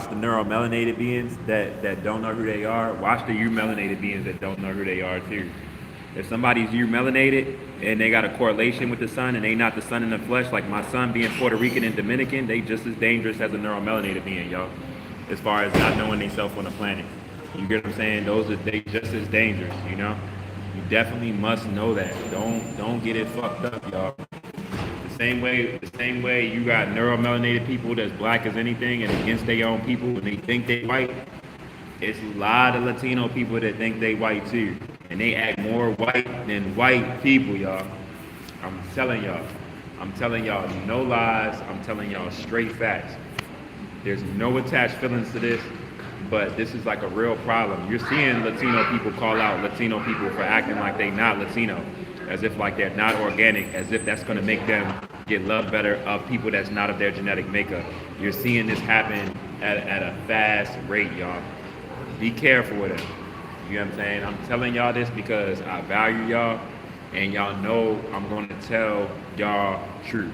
the neuromelanated beings that don't know who they are. Watch the U-melanated beings that don't know who they are too. If somebody's U-melanated and they got a correlation with the sun and they not the sun in the flesh, like my son being Puerto Rican and Dominican, they just as dangerous as a neuromelanated being, y'all. As far as not knowing themselves on the planet. You get what I'm saying? They just as dangerous, you know? You definitely must know that. Don't get it fucked up, y'all. The same way you got neuromelanated people that's black as anything and against their own people and they think they white. It's a lot of Latino people that think they white too. And they act more white than white people, y'all. I'm telling y'all. I'm telling y'all no lies. I'm telling y'all straight facts. There's no attached feelings to this, but this is like a real problem. You're seeing Latino people call out Latino people for acting like they not Latino, as if like they're not organic, as if that's gonna make them get love better of people that's not of their genetic makeup. You're seeing this happen at a fast rate, y'all. Be careful with it. You know what I'm saying? I'm telling y'all this because I value y'all, and y'all know I'm gonna tell y'all truth.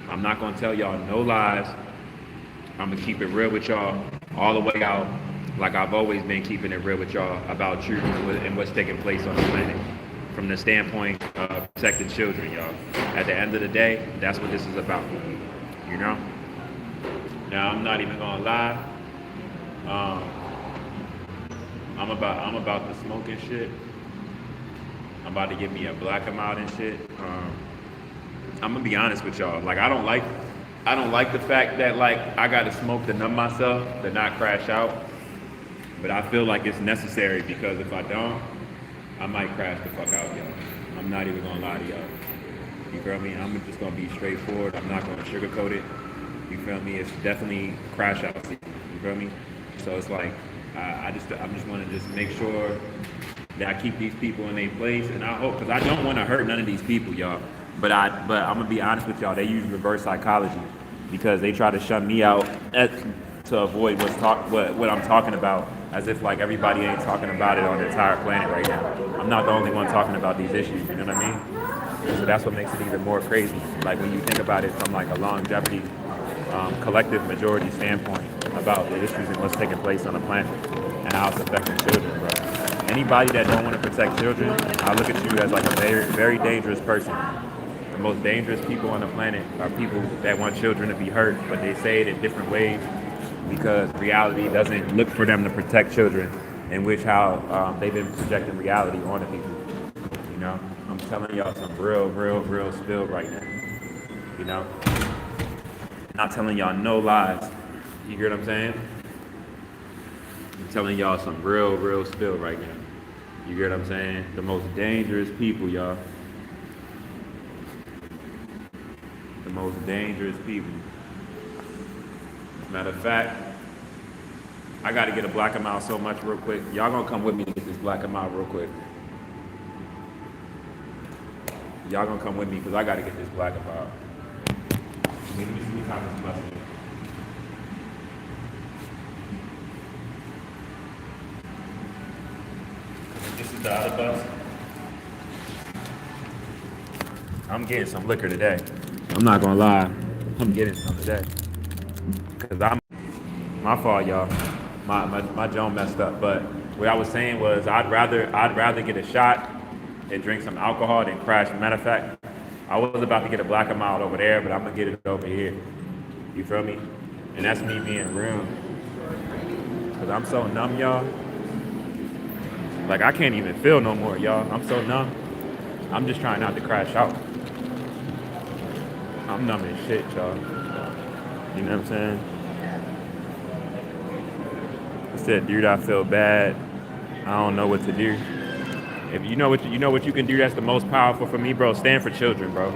I'm not gonna tell y'all no lies. I'm gonna keep it real with y'all all the way out, like I've always been keeping it real with y'all about truth and what's taking place on the planet from the standpoint of protecting children, y'all. At the end of the day, that's what this is about, you know? Now, I'm not even gonna lie. I'm about to smoke and shit. I'm about to get me a black amount and shit. I'm gonna be honest with y'all. Like, I don't like the fact that like I gotta smoke to numb myself, to not crash out. But I feel like it's necessary because if I don't, I might crash the fuck out, y'all. I'm not even gonna lie to y'all. You feel me? I'm just gonna be straightforward. I'm not gonna sugarcoat it. You feel me? It's definitely crash out season. You feel me? So it's like I just want to just make sure that I keep these people in their place, and I hope because I don't want to hurt none of these people, y'all. But I'm gonna be honest with y'all. They use reverse psychology because they try to shut me out to avoid what I'm talking about, as if like everybody ain't talking about it on the entire planet right now. I'm not the only one talking about these issues. You know what I mean? So that's what makes it even more crazy. Like when you think about it from like a longevity, collective majority standpoint about the issues and what's taking place on the planet and how it's affecting children, bro. Anybody that don't want to protect children, I look at you as like a very, very dangerous person. The most dangerous people on the planet are people that want children to be hurt, but they say it in different ways because reality doesn't look for them to protect children, in which how they've been projecting reality onto people. You know, I'm telling y'all some real spill right now. You know, not telling y'all no lies. You hear what I'm saying? I'm telling y'all some real spill right now. You hear what I'm saying? The most dangerous people, y'all. The most dangerous people. Matter of fact, I gotta get a black and mild so much real quick. Y'all gonna come with me to get this black and mild real quick. Y'all gonna come with me because I gotta get this black and mild. Let me see how this must be. This is the other bus. I'm getting some liquor today. I'm not gonna lie. I'm getting some today. Cause my fault, y'all. My Joan messed up. But what I was saying was I'd rather get a shot and drink some alcohol than crash. Matter of fact, I was about to get a black and mild over there, but I'm gonna get it over here. You feel me? And that's me being real. Cause I'm so numb, y'all. Like I can't even feel no more, y'all. I'm so numb. I'm just trying not to crash out. I'm numb as shit, y'all. You know what I'm saying? I said, dude, I feel bad. I don't know what to do. If you know what you can do that's the most powerful for me, bro, stand for children, bro.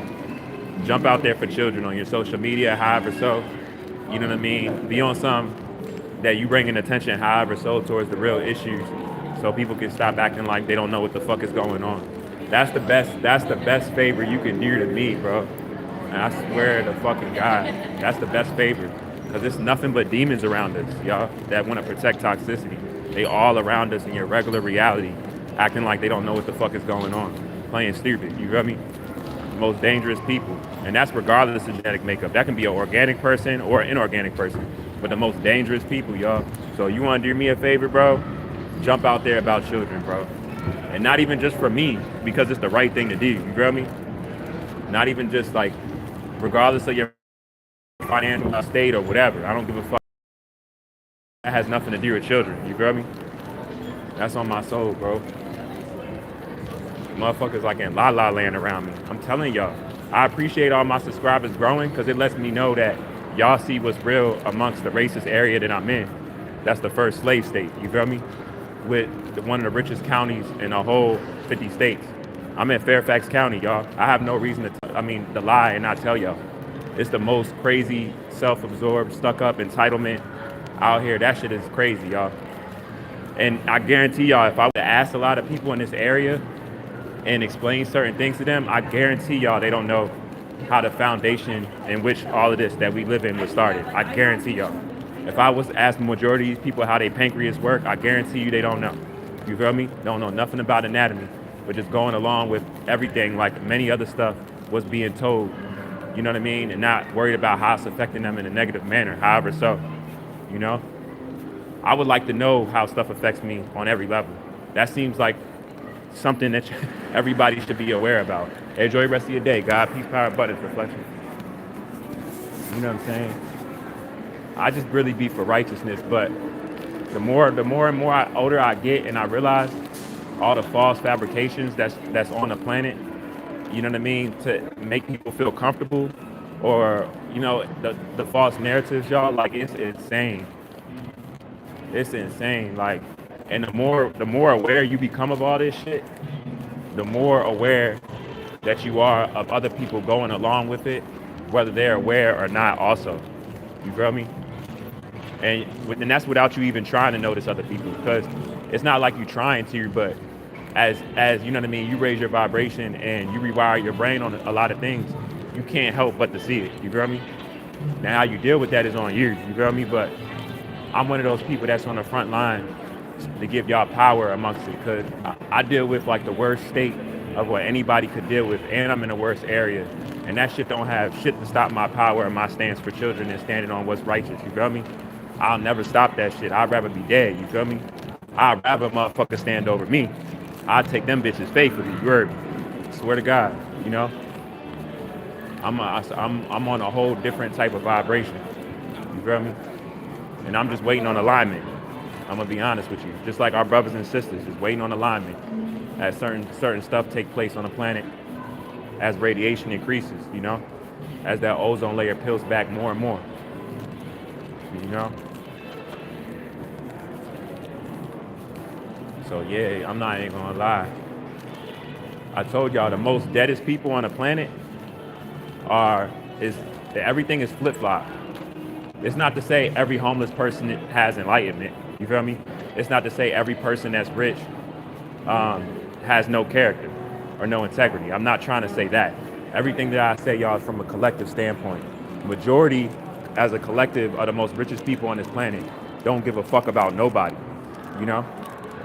Jump out there for children on your social media, however so. You know what I mean? Be on some that you bringing attention, however so, towards the real issues so people can stop acting like they don't know what the fuck is going on. That's the best favor you can do to me, bro. And I swear to fucking God, that's the best favor. Because there's nothing but demons around us, y'all, that want to protect toxicity. They all around us in your regular reality, acting like they don't know what the fuck is going on. Playing stupid, you feel me? Most dangerous people. And that's regardless of genetic makeup. That can be an organic person or an inorganic person. with the most dangerous people, y'all. So you want to do me a favor, bro? Jump out there about children, bro. And not even just for me, because it's the right thing to do. You feel me? Not even just like, regardless of your financial state or whatever. I don't give a fuck. That has nothing to do with children. You feel me? That's on my soul, bro. Motherfuckers like in la la land around me. I'm telling y'all, I appreciate all my subscribers growing because it lets me know that y'all see what's real amongst the racist area that I'm in. That's the first slave state. You feel me? With one of the richest counties in the whole 50 states. I'm in Fairfax County, y'all. I have no reason to lie and not tell y'all. It's the most crazy, self-absorbed, stuck-up entitlement out here. That shit is crazy, y'all. And I guarantee y'all, if I were to ask a lot of people in this area and explain certain things to them, I guarantee y'all they don't know how the foundation in which all of this that we live in was started. I guarantee y'all. If I was to ask the majority of these people how their pancreas work, I guarantee you they don't know. You feel me? Don't know nothing about anatomy, but just going along with everything like many other stuff was being told. You know what I mean? And not worried about how it's affecting them in a negative manner. However so, you know? I would like to know how stuff affects me on every level. That seems like something that everybody should be aware about. Enjoy the rest of your day. God, peace, power, abundance, reflection. You know what I'm saying? I just really be for righteousness, but the more and more older I get and I realize all the false fabrications that's on the planet, you know what I mean, to make people feel comfortable, or the false narratives, y'all, like it's insane. It's insane. Like, and the more aware you become of all this shit, the more aware that you are of other people going along with it, whether they're aware or not also. You feel me? And that's without you even trying to notice other people, because it's not like you trying to, but as you know what I mean, you raise your vibration and you rewire your brain on a lot of things, you can't help but to see it. You feel me? Now how you deal with that is on you. You feel me? But I'm one of those people that's on the front line to give y'all power amongst it, because I deal with like the worst state of what anybody could deal with, and I'm in the worst area, and that shit don't have shit to stop my power and my stance for children and standing on what's righteous. You feel me? I'll never stop that shit. I'd rather be dead. You feel me? I'd rather a motherfucker stand over me. I'd take them bitches faithfully. You heard me? Swear to God. You know? I'm on a whole different type of vibration. You feel me? And I'm just waiting on alignment. I'm gonna be honest with you. Just like our brothers and sisters, just waiting on alignment. As certain stuff take place on the planet, as radiation increases, you know, as that ozone layer peels back more and more. You know? So yeah, I'm not even gonna lie. I told y'all the most deadest people on the planet everything is flip-flop. It's not to say every homeless person has enlightenment. You feel me? It's not to say every person that's rich has no character or no integrity. I'm not trying to say that. Everything that I say, y'all, is from a collective standpoint. Majority, as a collective, of the most richest people on this planet don't give a fuck about nobody. You know?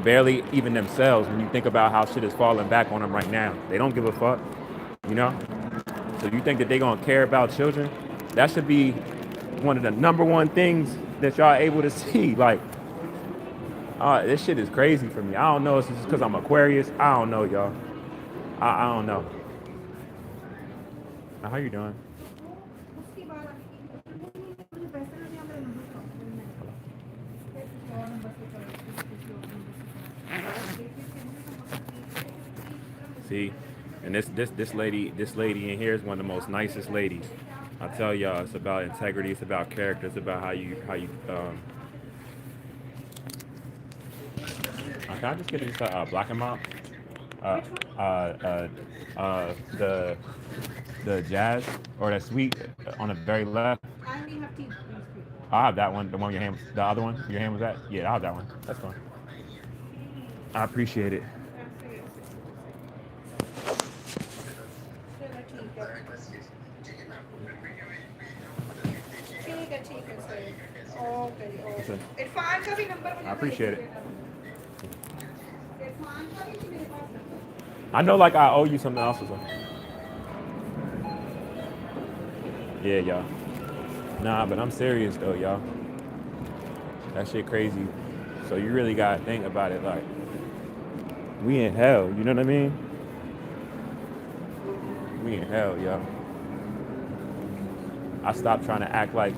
Barely even themselves. When you think about how shit is falling back on them right now, they don't give a fuck. You know? So you think that they gonna care about children? That should be one of the number one things that y'all able to see. Like, this shit is crazy for me. I don't know if it's because I'm Aquarius. I don't know, y'all. I don't know. How you doing? See, and this lady in here is one of the most nicest ladies. I tell y'all, it's about integrity, it's about character, it's about how you can I just get this black and mop? The jazz or the sweet on the very left. I only have tea. I'll have that one. The one your hand, the other one your hand was at. Yeah, I'll have that one. That's fine. I appreciate it. I appreciate it. I know, like, I owe you something else or something. Yeah, y'all. Nah, but I'm serious though, y'all. That shit crazy. So you really gotta think about it like, we in hell, you know what I mean? We in hell, yo. I stopped trying to act like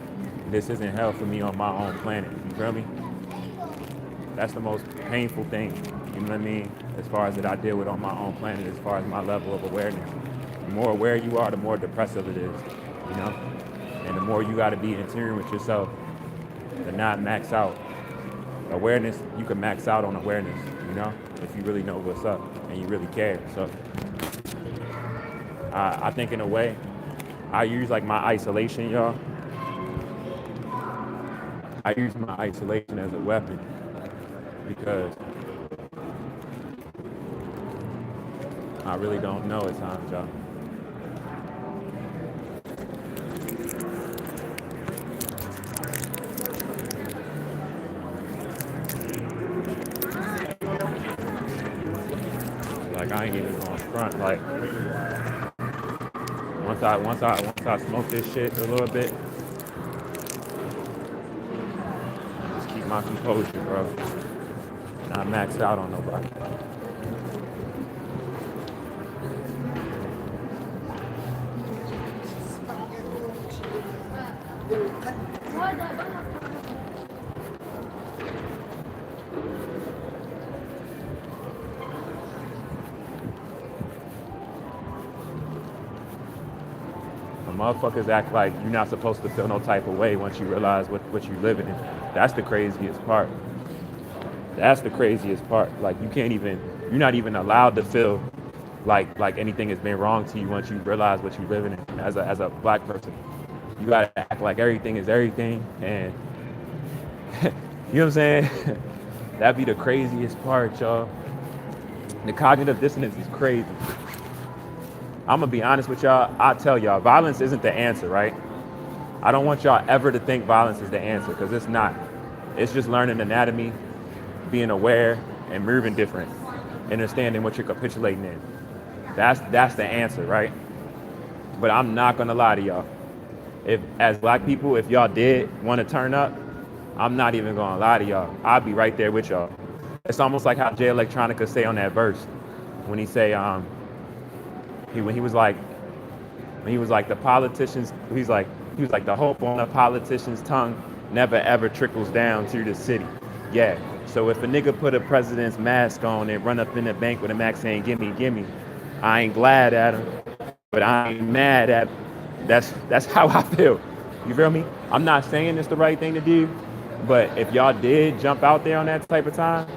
this isn't hell for me on my own planet. You feel me? That's the most painful thing, you know what I mean? As far as that I deal with on my own planet, as far as my level of awareness. The more aware you are, the more depressive it is, you know? And the more you gotta be in tune with yourself to not max out. Awareness, you can max out on awareness, you know? If you really know what's up and you really care. So I think in a way, I use like my isolation, y'all. I use my isolation as a weapon because I really don't know at times, y'all. Like I ain't even going front. Like once I smoke this shit a little bit, I just keep my composure, bro. Not maxed out on nobody. Motherfuckers act like you're not supposed to feel no type of way once you realize what you're living in. That's the craziest part. That's the craziest part. Like you're not even allowed to feel like anything has been wrong to you once you realize what you're living in as a black person. You gotta act like everything is everything, and you know what I'm saying? That'd be the craziest part, y'all. The cognitive dissonance is crazy. I'm gonna be honest with y'all. I tell y'all, violence isn't the answer, right? I don't want y'all ever to think violence is the answer, because it's not. It's just learning anatomy, being aware, and moving different, understanding what you're capitulating in. That's the answer, right? But I'm not gonna lie to y'all. If as black people, if y'all did want to turn up, I'm not even gonna lie to y'all. I'll be right there with y'all. It's almost like how Jay Electronica say on that verse when he say when he was like the politicians, he was like the hope on a politician's tongue never ever trickles down to the city. Yeah. So if a nigga put a president's mask on and run up in the bank with a mask saying gimme, I ain't glad at him, but I ain't mad at him. That's how I feel. You feel me? I'm not saying it's the right thing to do, but if y'all did jump out there on that type of time,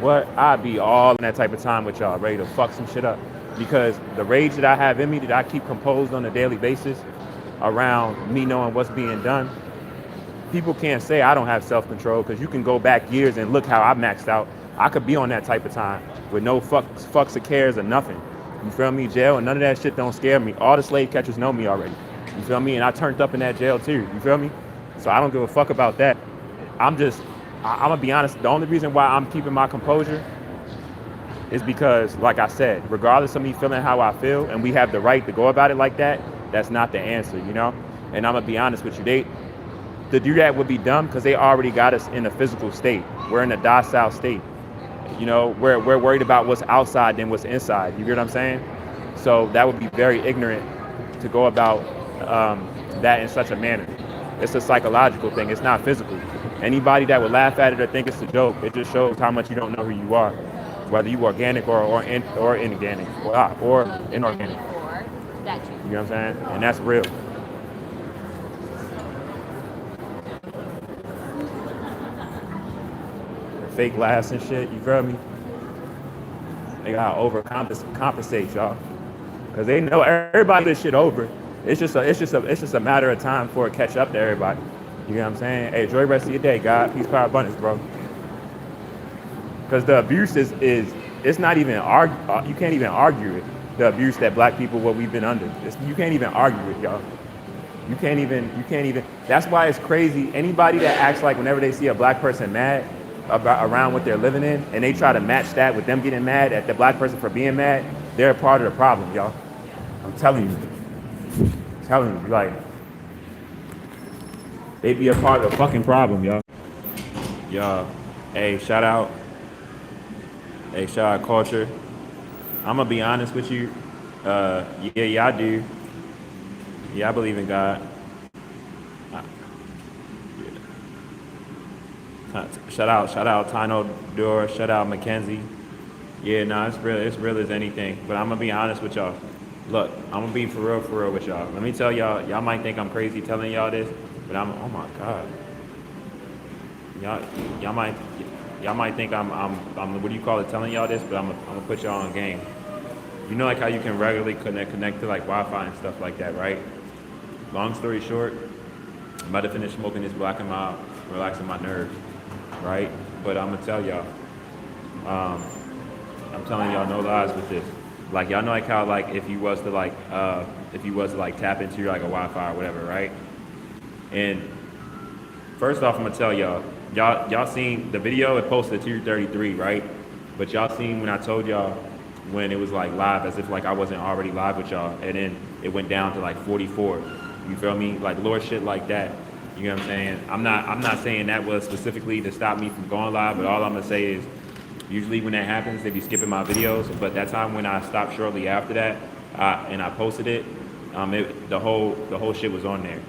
I'd be all in that type of time with y'all, ready to fuck some shit up. Because the rage that I have in me, that I keep composed on a daily basis around me knowing what's being done, people can't say I don't have self-control, because you can go back years and look how I maxed out. I could be on that type of time with no fucks or cares or nothing. You feel me? Jail and none of that shit don't scare me. All the slave catchers know me already. You feel me? And I turned up in that jail too. You feel me? So I don't give a fuck about that. I'm gonna be honest. The only reason why I'm keeping my composure is because, like I said, regardless of me feeling how I feel, and we have the right to go about it like that, that's not the answer, you know? And I'm gonna be honest with you, to do that would be dumb, because they already got us in a physical state. We're in a docile state. You know, we're worried about what's outside than what's inside. You get what I'm saying? So that would be very ignorant to go about that in such a manner. It's a psychological thing. It's not physical. Anybody that would laugh at it or think it's a joke, it just shows how much you don't know who you are, whether you organic or inorganic or inorganic. You know what I'm saying? And that's real. Fake laughs and shit, you feel me? They gotta overcompensate, y'all, because they know everybody this shit over. It's just a matter of time before it catch up to everybody. You know what I'm saying? Hey, enjoy the rest of your day, God. Peace, power, abundance, bro. Because the abuse is it's not even you can't even argue it. The abuse that black people, what we've been under, you can't even argue it, y'all. You can't even. That's why it's crazy. Anybody that acts like whenever they see a black person mad around what they're living in, and they try to match that with them getting mad at the black person for being mad, they're a part of the problem, y'all. I'm telling you, like, they be a part of the fucking problem, y'all. Y'all, hey, shout out culture. I'm gonna be honest with you. Yeah, I do. Yeah, I believe in God. Uh, shout out Tino Dora, shout out Mackenzie. Yeah, no, it's real as anything. But I'm gonna be honest with y'all. Look, I'm gonna be for real with y'all. Let me tell y'all, y'all might think I'm crazy telling y'all this, but oh my God, y'all, y'all might, y'all might think I'm, what do you call it, telling y'all this, but I'm gonna put y'all on game. You know, like how you can regularly connect to like Wi-Fi and stuff like that, right? Long story short, I'm about to finish smoking this black and mild, relaxing my nerves, right? But I'm gonna tell y'all, um, I'm telling y'all no lies with this. Like y'all know like how like if you was to like tap into your like a Wi-Fi or whatever, right? And first off, I'm gonna tell y'all seen the video it posted at 2:33, right? But y'all seen when I told y'all when it was like live as if like I wasn't already live with y'all, and then it went down to like 44. You feel me? Like Lord shit like that. You know what I'm saying? I'm not saying that was specifically to stop me from going live, but all I'm gonna say is usually when that happens, they be skipping my videos. But that time when I stopped shortly after that, and I posted it, the whole shit was on there.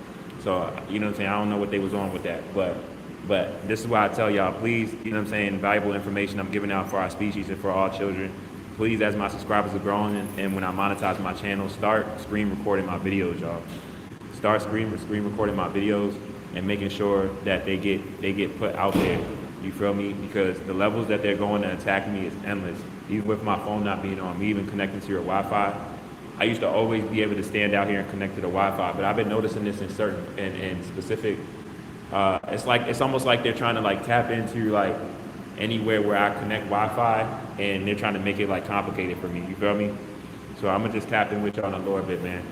So you know what I'm saying? I don't know what they was on with that, but this is why I tell y'all, please, you know what I'm saying, valuable information I'm giving out for our species and for all children. Please, as my subscribers are growing and when I monetize my channel, start screen recording my videos, y'all. Start screen recording my videos and making sure that they get put out there. You feel me? Because the levels that they're going to attack me is endless. Even with my phone not being on, me even connecting to your Wi-Fi. I used to always be able to stand out here and connect to the Wi-Fi, but I've been noticing this in certain in specific. It's almost like they're trying to like tap into like anywhere where I connect Wi-Fi, and they're trying to make it like complicated for me. You feel me? So I'm gonna just tap in with y'all on a lower bit, man.